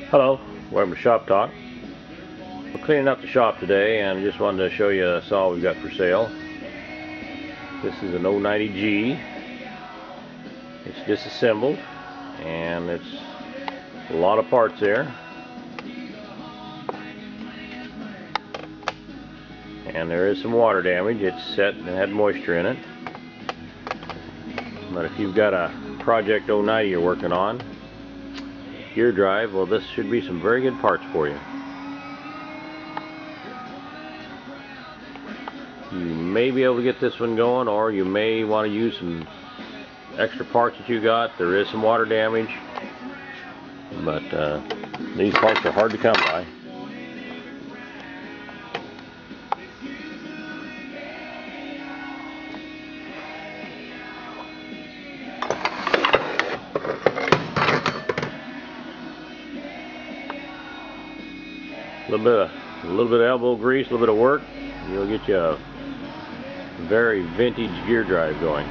Hello, welcome to Shop Talk. We're cleaning up the shop today and just wanted to show you a saw we've got for sale. This is an 090G. It's disassembled and it's a lot of parts there. And there is some water damage. It's set and had moisture in it. But if you've got a Project 090 you're working on, gear drive, well, this should be some very good parts for you. You may be able to get this one going, or you may want to use some extra parts that you got. There is some water damage, but these parts are hard to come by. A little bit of elbow grease, a little bit of work, you'll get you a very vintage gear drive going.